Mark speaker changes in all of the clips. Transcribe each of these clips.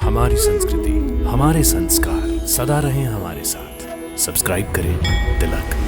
Speaker 1: हमारी संस्कृति, हमारे संस्कार सदा रहें हमारे साथ। सब्सक्राइब करें तिलक।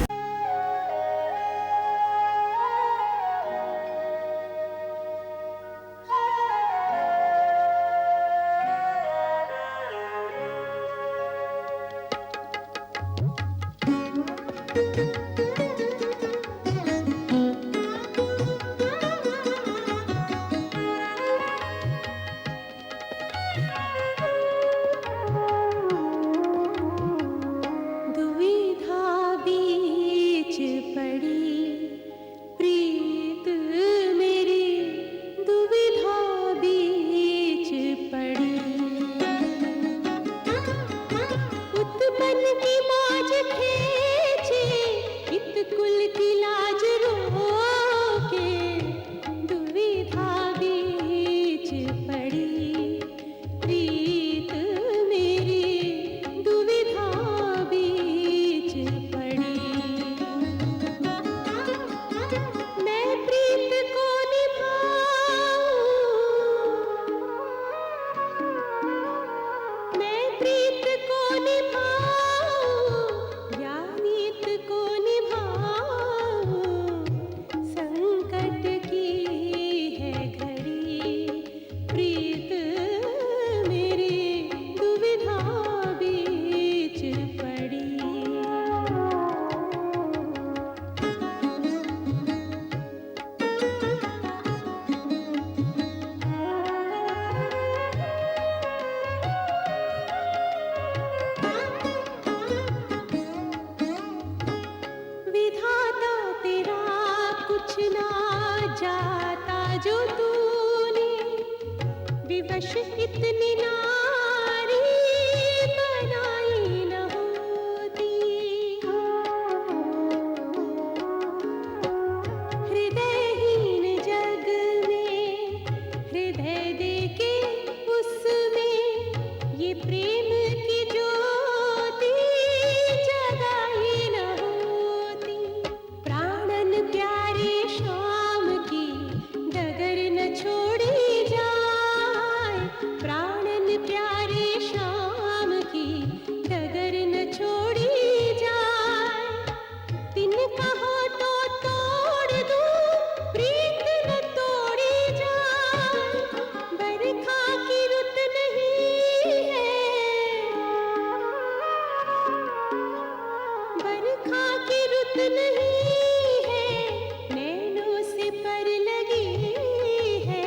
Speaker 2: विवश इतनी नारी बनाई न होती। हृदयहीन जग में हृदय देके उसमें ये प्रेम की ज्योति जगाई न होती। प्राणन प्यारे शाम की डगर न छोड़ी प्राणन प्यारे शाम की डगर न छोड़ी जाए। तिनका हो तो तोड़ दूं, प्रीत न तोड़ी जाए। बरखा की रुत नहीं है, बरखा की रुत नहीं है, नैनों से पर लगी है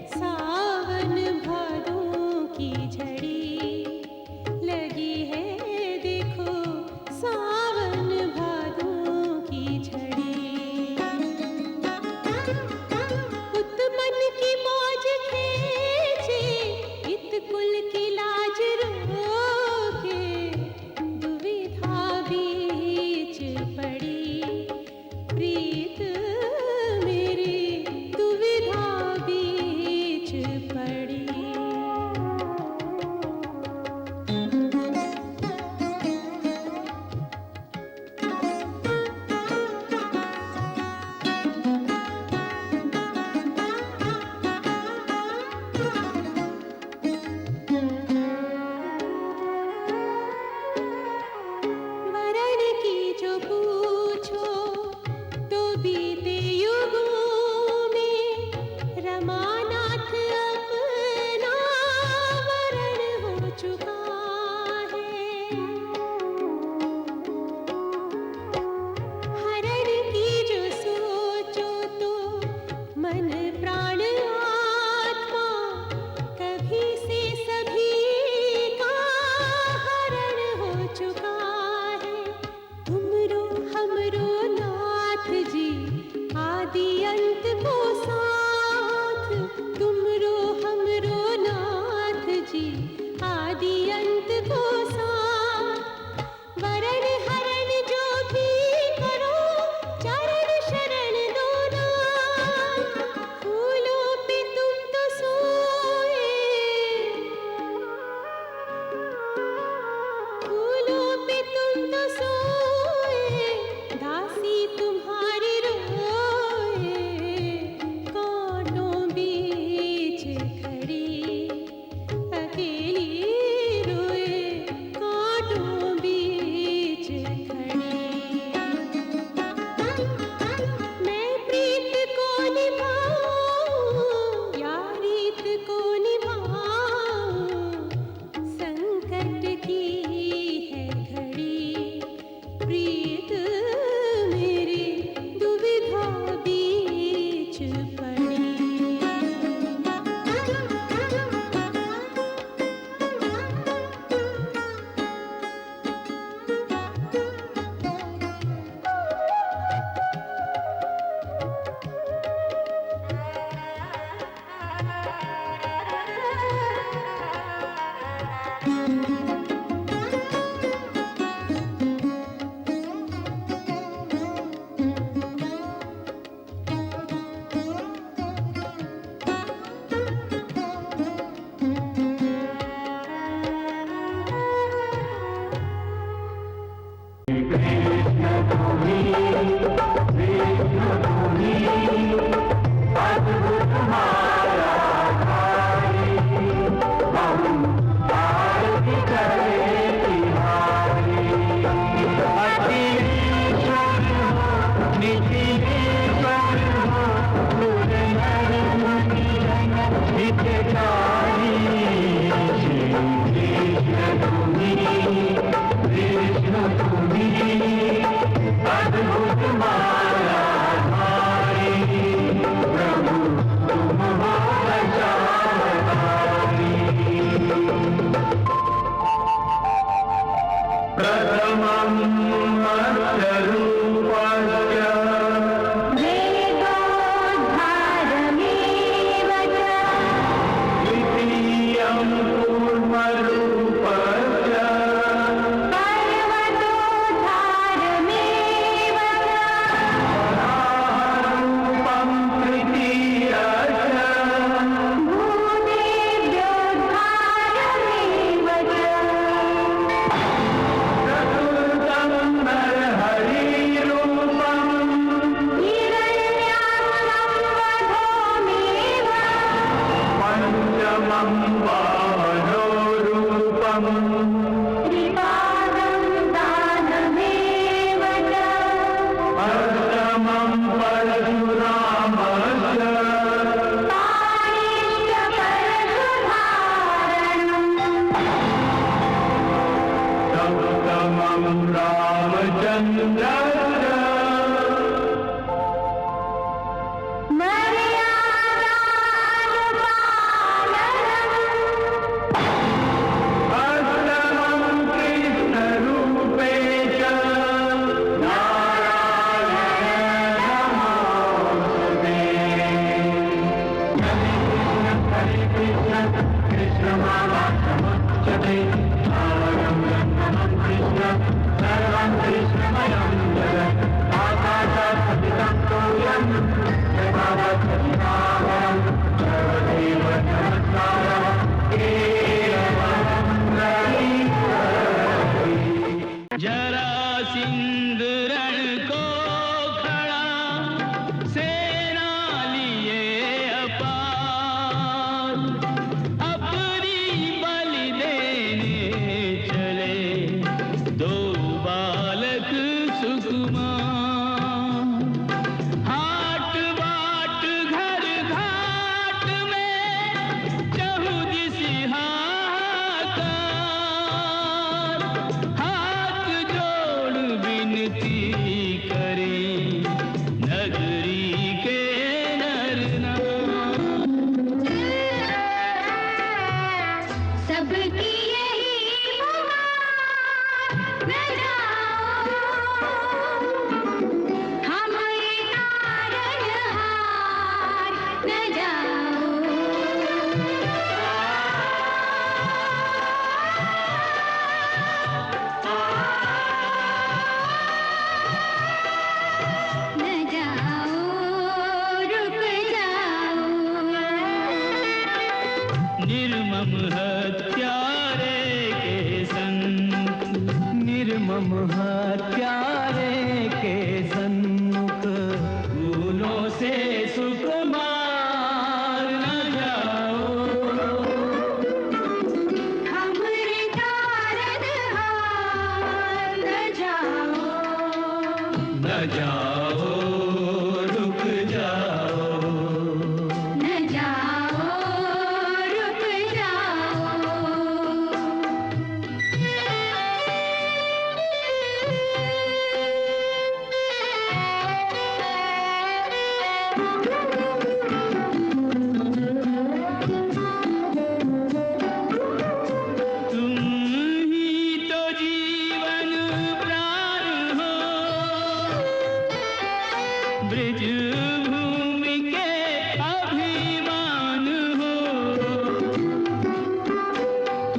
Speaker 2: सावन भादों की झड़ी। लगी है देखो सावन भादों की झड़ी। उत मन की मौज खेचे, इत कुल की लाज रोके। दुविधा बीच पड़ी प्रीत मेरी, दुविधा बीच पड़ी। वरण की जो पूछो तो बीते युगों में रमानाथ अपना वरण हो चुका है। हरण की जो सोचो तो मन प्राण आत्मा कभी से सभी का हरण हो चुका है। तुमरो हमरो नाथ जी आदि अंत को साथ। तुमरो हमरो नाथ जी आदि अंत को साथ। वरण हरण जो भी करो चरण शरण दो नाथ। फूलों पे तुम तो सोए, फूलों पे तुम तो सोए, दासी तुम्हारी रोए। कांटों बीच खड़ी अकेली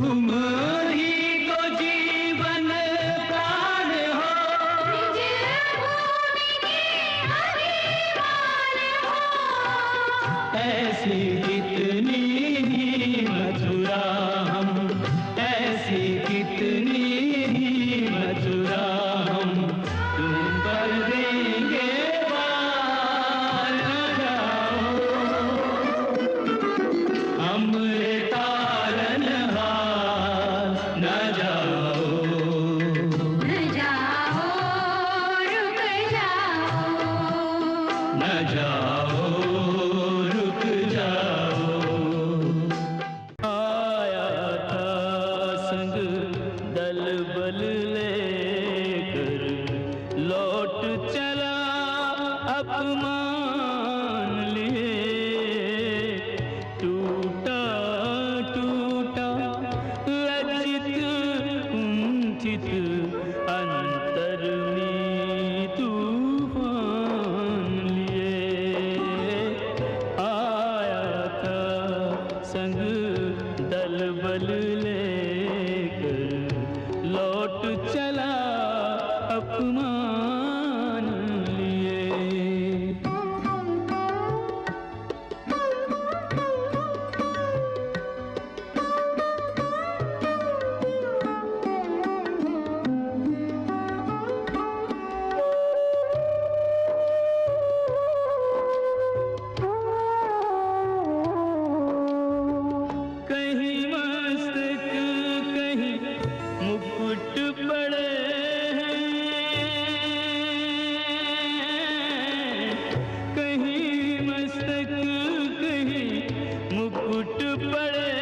Speaker 3: तुम संग दल बल लेकर लौट चला अपमान लिए। टूटा टूटा लज्जित कुंठित अंतर में तूफान लिए। आया था संग दल बल लेकर लौट चला अपमान लिए। कहीं मस्तक कहीं मुकुट पड़े हैं, कहीं मस्तक कहीं मुकुट पड़े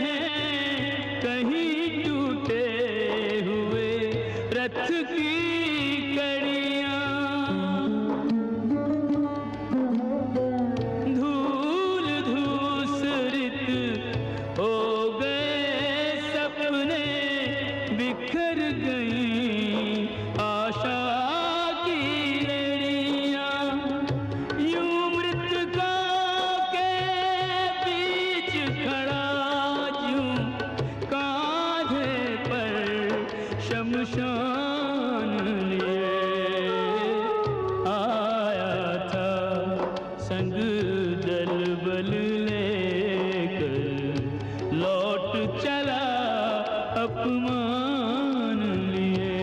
Speaker 3: हैं, कहीं टूटे हुए रथ की कड़ियां। धूल धूसरित हो गए सपने, बिखर गई आशा की लड़ियां। यूं मृतका के बीच खड़ा यूं कांधे पर शमशान लिए। आया था संग दल बल लेकर लौट चला अपमान लिए।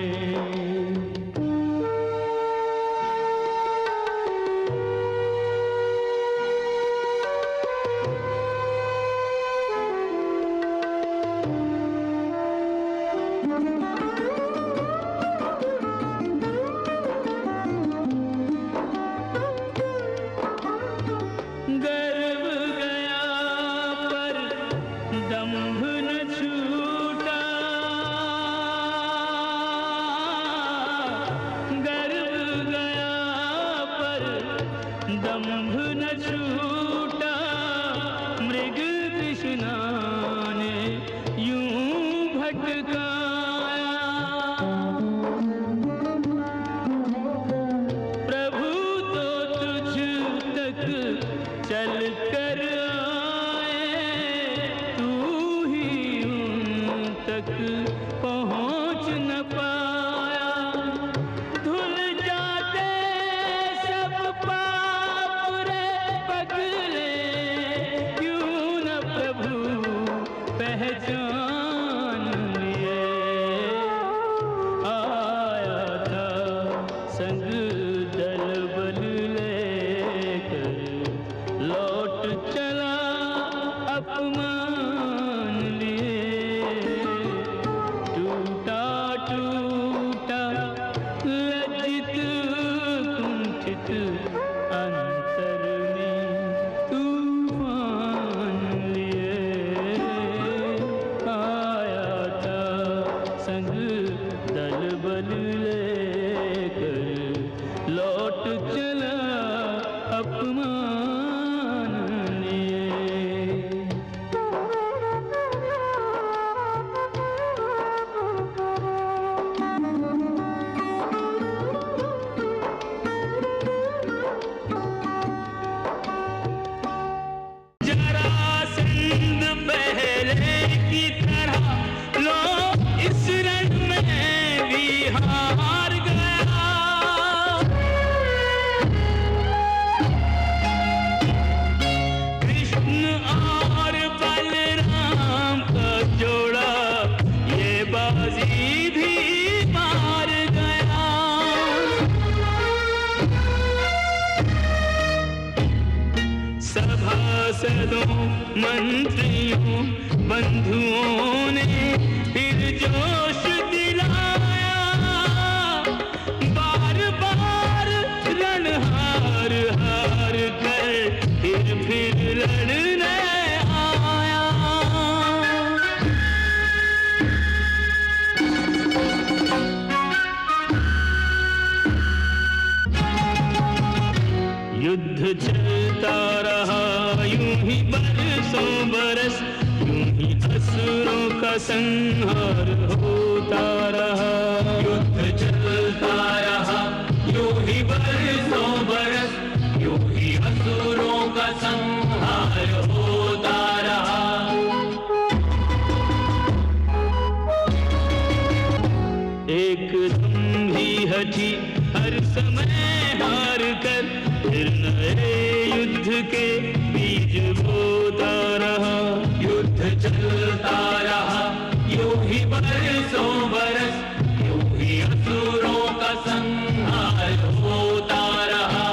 Speaker 3: गर्व गया पर दंभ न छूटा, गर्व गया पर दंभ न छूटा। मृग तृष्णा ने यूं भटकाया, प्रभु तो तुझ तक चल कर आए, तू ही उन तक पहुँच न पाया। धुल जाते सब पाप रे पगले, क्यों न प्रभु पहचान लिए। आया था संग दल बल लेकर लौट चला अपमान लिए। टूटा टूटा लज्जित कुंठित अंतर में तूफान लिए। आया था संग दल बल लेकर लौट चला अपमान लिए। जरासंध पहले की तरह लो इस रण में भी हार गया। कृष्ण और बलराम का जोड़ा ये बाजी भी मार गया। सभासदों मंत्रियों बंधुओं ने फिर जोश दिलाया। बार बार रण हार हार कर फिर लड़ने आया। संहार होता रहा। युद्ध चलता रहा यूं ही बरसों बरस, यूं ही असुरों का संहार होता रहा। एक तुम भी हटी हर समय हार कर, फिर नए युद्ध के बीज बोता रहा। युद्ध चलता रहा यूं ही बरसों बरस, यूं ही असुरों का संहार होता रहा।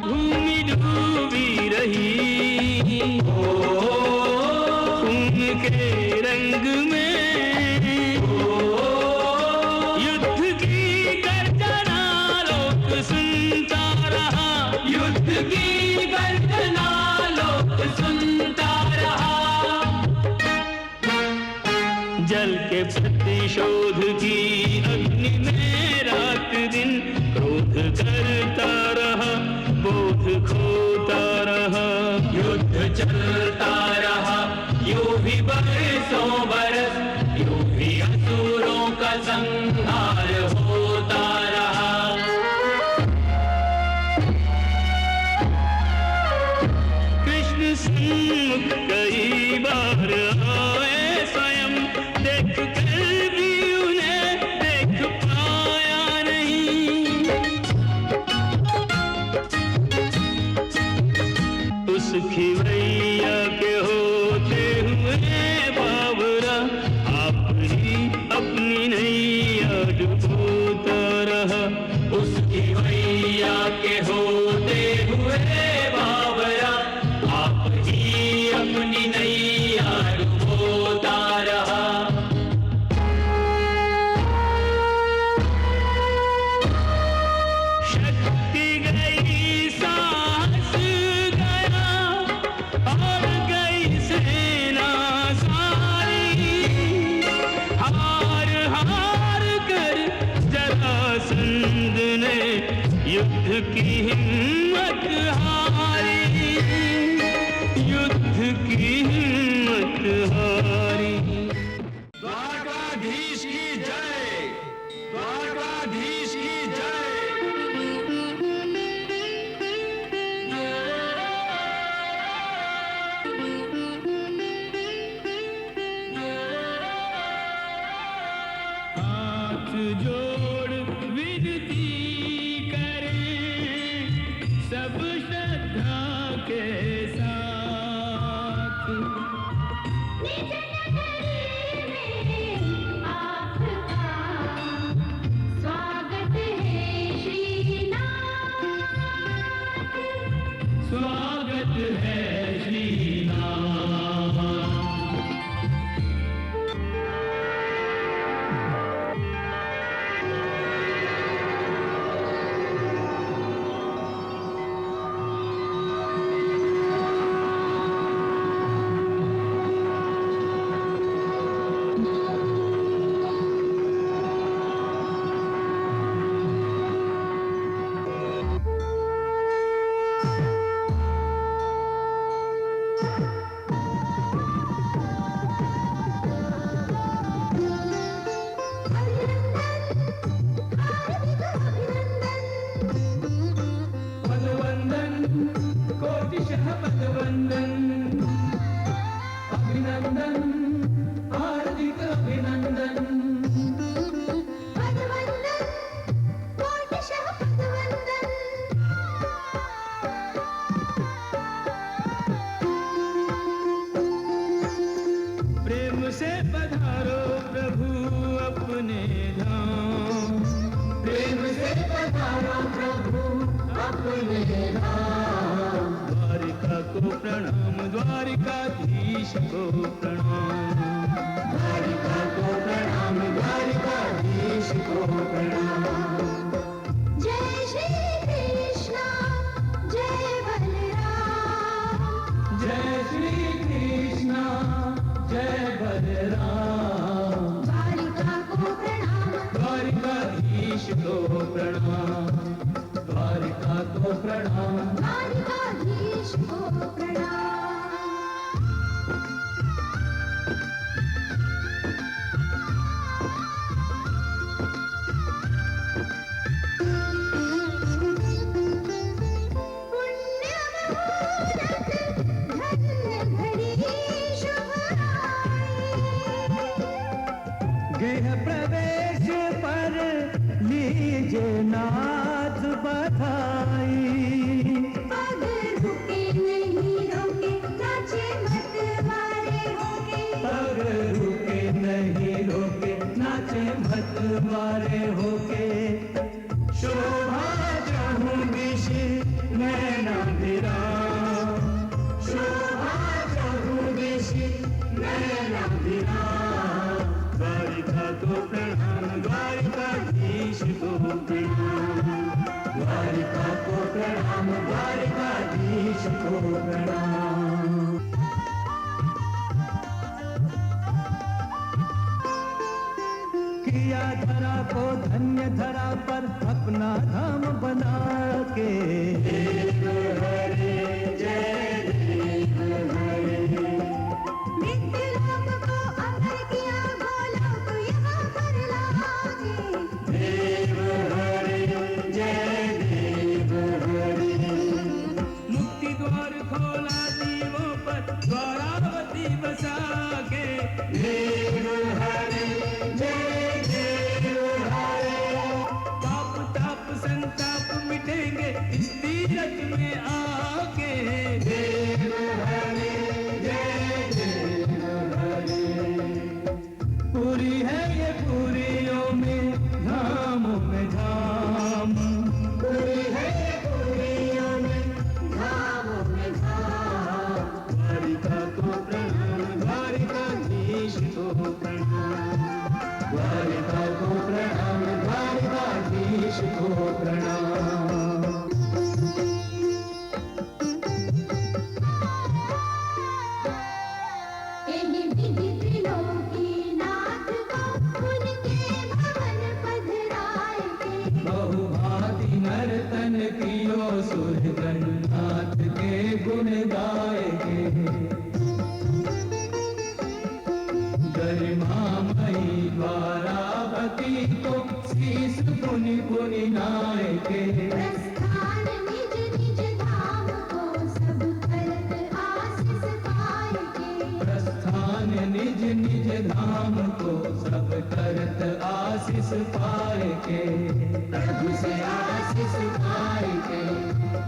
Speaker 3: भूमि डूबी रही खून के रंग में, युद्ध की गर्जना लोक सुनता रहा। युद्ध की गर्जना लोक सुनता रहा। जल के प्रतिशोध की अग्नि में रात दिन क्रोध करता रहा, बोध खोता रहा। युद्ध चलता रहा यूं ही बरसों बरस, यूं ही असुरों का संहार होता रहा। कृष्ण सन्मुख कई बार आए स्वयं, देख कर भी उन्हें देख पाया नहीं। उस खिवैया के होते हुए बाबरा, आप ही अपनी नैया डुबोता रहा। उस खिवैया के होते हुए बाबरा, आप ही अपनी नैया डुबोता रहा। शक्ति गई, साहस गया, और गई सेना सारी। हार हार कर जरासंध ने युद्ध की हिम्मत हारी। युद्ध की हिम्मत हारी।
Speaker 4: द्वारकाधीश की जय, द्वारकाधीश की जय।
Speaker 3: हाथ जोड़ विनती करें सब श्रद्धा के साथ।
Speaker 2: निज नगरी में आपका स्वागत है श्रीनाथ।
Speaker 3: स्वागत है श्रीनाथ।
Speaker 4: पदवंदन कोटिशः पदवंदन, अभिनंदन हार्दिक अभिनंदन।
Speaker 2: पदवंदन कोटिशः पदवंदन।
Speaker 3: प्रेम से पधारो प्रभु अपने धाम।
Speaker 4: प्रेम से पधारो प्रभु अपने धाम।
Speaker 3: द्वारिका को प्रणाम, द्वारिकाधीश को प्रणाम।
Speaker 4: द्वारिका को प्रणाम, द्वारिकाधीश को प्रणाम।
Speaker 2: जय श्री कृष्ण जय बलराम।
Speaker 4: जय श्री कृष्ण जय बलराम।
Speaker 2: द्वारिका को प्रणाम,
Speaker 4: द्वारिकाधीश को प्रणाम।
Speaker 3: प्रणाम,
Speaker 2: द्वारिकाधीश को प्रणाम। पुण्य मुहूर्त धन्य घड़ी शुभ आई।
Speaker 3: गृह प्रवेश पर लीजे नाथ बधाई।
Speaker 2: पग रुके नहीं रोके नाचे मत वारे होके।
Speaker 3: पग रुके नहीं रोके नाचे मत मारे होके। शोभा चहु दिश नैना विराम, शोभा चहु दिश नैना विराम। द्वारिका को प्रणाम, द्वारिकाधीश को प्रणाम, द्वारिका को प्रणाम, द्वारिकाधीश को प्रणाम। किया धरा को धन्य धरा पर अपना धाम बना के। देव हरे जय देव हरे,
Speaker 2: नित्य लोक को अमर किया गोलोक यहाँ पर लागे।
Speaker 3: देव हरे जय देव हरे। मुक्ति द्वार खोला दीवों पर द्वारावती बसा के। देव हरे जय देव हरे। पाप ताप संताप मिटेंगे इस तीरथ में आके। देव हरे जय देव हरे। पूरी है ये पूरियों में धामों में धाम, पूरी है ये पूरियों में
Speaker 2: धामों में धाम।
Speaker 3: द्वारिका को प्रणाम, द्वारिकाधीश को प्रणाम, द्वारिका को प्रणाम, द्वारिकाधीश को प्रणाम।
Speaker 2: एहि विधि त्रिलोकी नाथ को उनके भवन पधराए के।
Speaker 3: बहुभांति नर्तन कियो सुरगन नाथ के गुण गाए के। गरिमामयी द्वारावती को शीस पुनि पुनि नाय के।
Speaker 2: प्रस्थान निज निज धाम को सब करत आशीष पाए के।
Speaker 3: प्रस्थान निज निज धाम को सब करत आशीष पाए के। प्रभु से आशीष पाए के,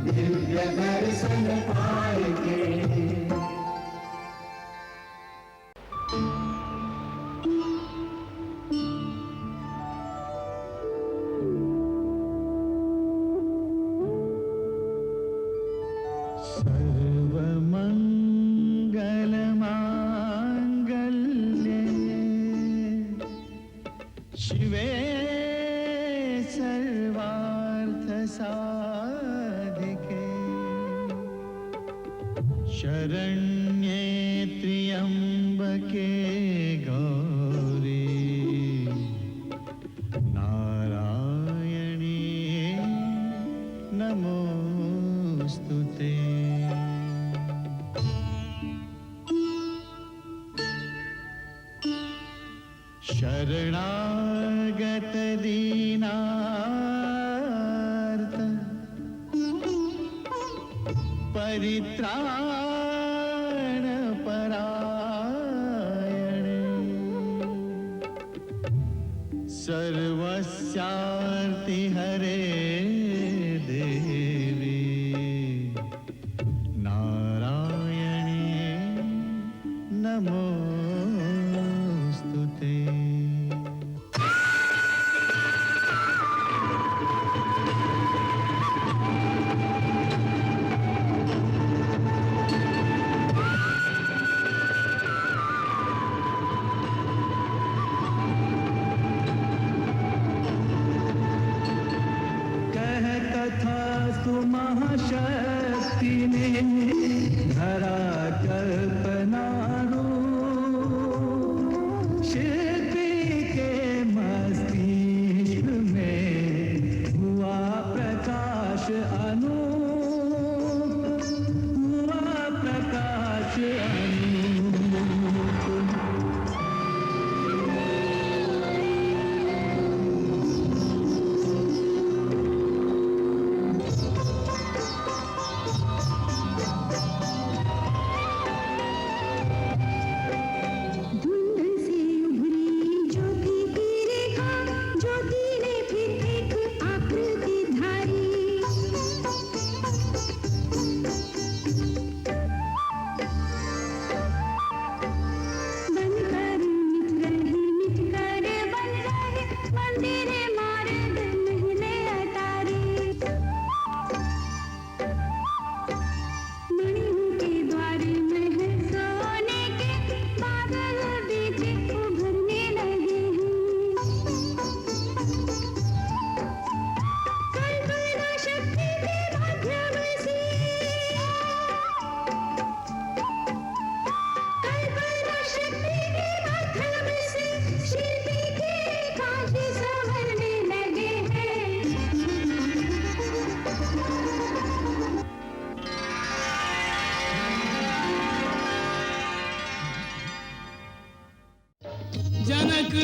Speaker 3: दिव्य दर्शन पाए के। सर्वमङ्गलमाङ्गल्ये शिवे सर्वार्थसाधिके शरण्ये त्र्यम्बके गौरी नारायणी नमोस्तुते। शरणागत दीनार्त परित्राण परायणे सर्वस्यार्ति हरे देवी नारायणी नमोस्तुते। महाशक्ति ने धरा कल्पना रूप। शिल्पी के मस्तिष्क में हुआ प्रकाश अनूप।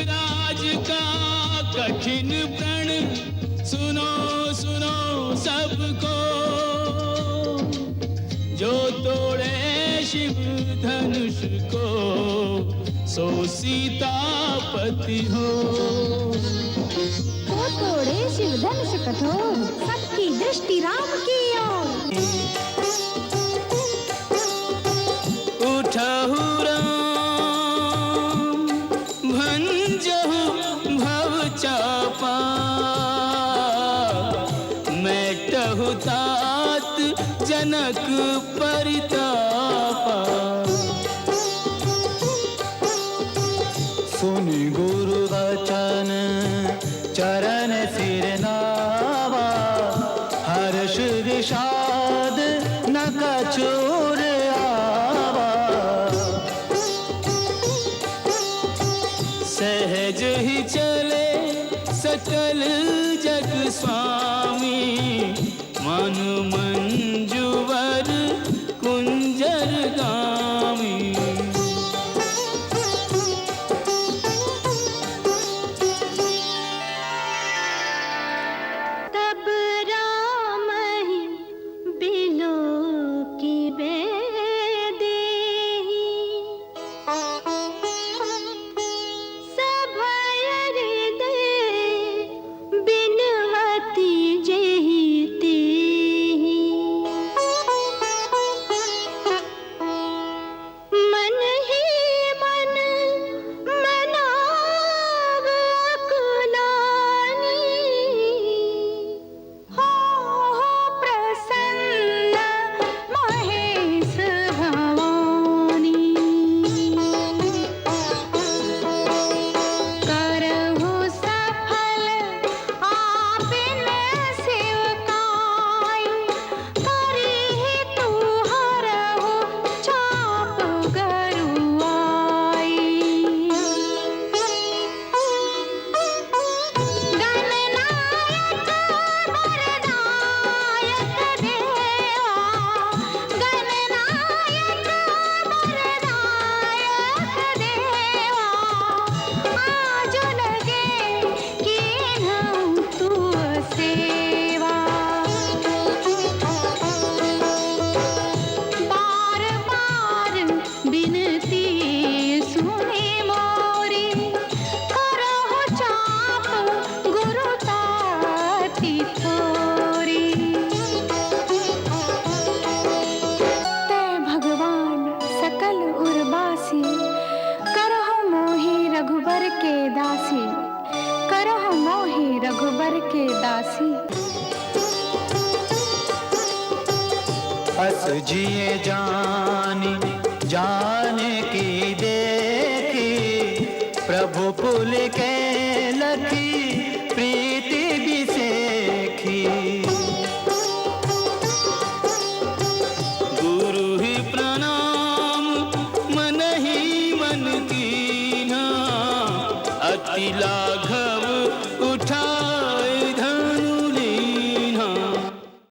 Speaker 5: राज का कठिन प्रण सुनो सुनो सबको, जो तोड़े शिव धनुष को सो सीतापति हो।
Speaker 2: वो तोड़े शिव धनुष कठोर, सबकी दृष्टि राम की ओर।
Speaker 5: उठहु राम भंजहु भव चापा, मेटहु तात जनक परितापा।
Speaker 3: सुनि गुरु वचन चरण सिर नावा, हर्ष विषाद न कछुर आवा।
Speaker 5: सहज ही चले सकल जग स्वामी, मन मंजुवर कुंजर गामी।
Speaker 2: तब राम ही बिलो की बेदेही, सभय हृदय बिनवती जेहि तेहि। मन ही मन मनाव अकुलानी, हो प्रसन्न महेश भवानी। करहु सफल आपिन सेवकाई, करिहि तू हरहु चाप गरुआई। गणनायक वरदायक देवा, गणनायक वरदायक देवा। आज लगे कीन्हु तू सेवा, बार बार बिनती सुनी मोरी। करहु चाप गुरु ताति थोरी। तै भगवान सकल उर्वासी, करहु मोहि रघुबर के दासी। करहु मोहि रघुबर के दासी।
Speaker 3: अस जिए जानी जान की देखी, प्रभु पुल के लखी प्रीति बिसेखी।
Speaker 5: गुरु ही प्रणाम मन ही मन कीन्हा, अति लाभ